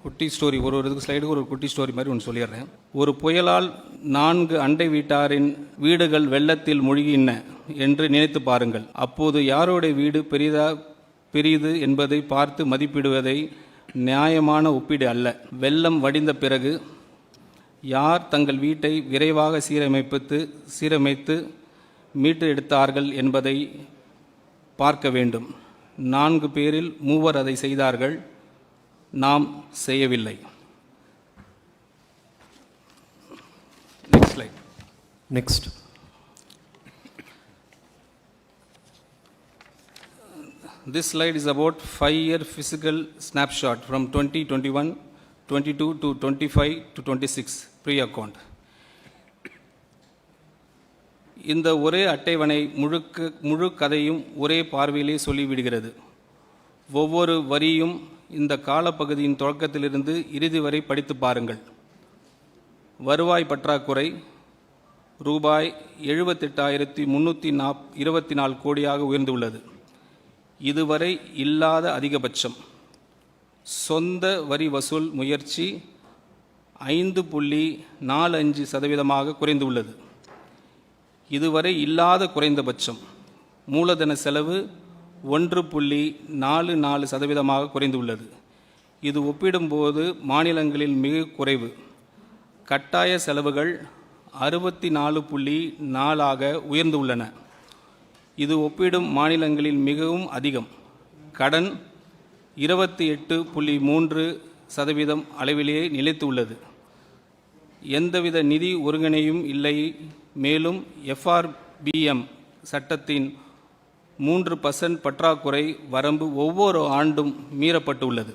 குட்டி ஸ்டோரி, ஒரு இதுக்கு ஸ்லைடுக்கு ஒரு குட்டி ஸ்டோரி மாதிரி ஒன்று சொல்லிடுறேன். ஒரு புயலால் 4 அண்டை வீட்டாரின் வீடுகள் வெள்ளத்தில் மூழ்கின என்று நினைத்து பாருங்கள். அப்போது யாருடைய வீடு பெரிது என்பதை பார்த்து மதிப்பிடுவதை நியாயமான ஒப்பீடு அல்ல. வெள்ளம் வடிந்த பிறகு யார் தங்கள் வீட்டை விரைவாக சீரமைத்து மீட்டு எடுத்தார்கள் என்பதை பார்க்க வேண்டும். 4 பேரில் 3 அதை செய்தார்கள், நாம் செய்யவில்லை. Next slide. Next. This slide is about 5-year physical snapshot from 2021, 22 to 25 to 26 pre-account. இந்த ஒரே அட்டைவணை முழு கதையும் ஒரே பார்வையிலே சொல்லிவிடுகிறது. ஒவ்வொரு வரியும் இந்த காலப்பகுதியின் தொடக்கத்திலிருந்து இறுதி வரை படித்து பாருங்கள். வருவாய் பற்றாக்குறை ரூபாய் 78,324 கோடியாக உயர்ந்துள்ளது. இதுவரை இல்லாத அதிகபட்சம். சொந்த வரி வசூல் முயற்சி 5.45% குறைந்துள்ளது. இதுவரை இல்லாத குறைந்தபட்சம். மூலதன செலவு 1.44% குறைந்துள்ளது. இது ஒப்பிடும்போது மாநிலங்களில் மிக குறைவு. கட்டாய செலவுகள் 64.4% உயர்ந்துள்ளன. இது ஒப்பிடும் மாநிலங்களில் மிகவும் அதிகம். கடன் 28.3% அளவிலேயே நிலைத்துள்ளது. எந்தவித நிதி ஒருங்கிணையும் இல்லை. மேலும் FRBM சட்டத்தின் 3% பற்றாக்குறை வரம்பு ஒவ்வொரு ஆண்டும் மீறப்பட்டுள்ளது.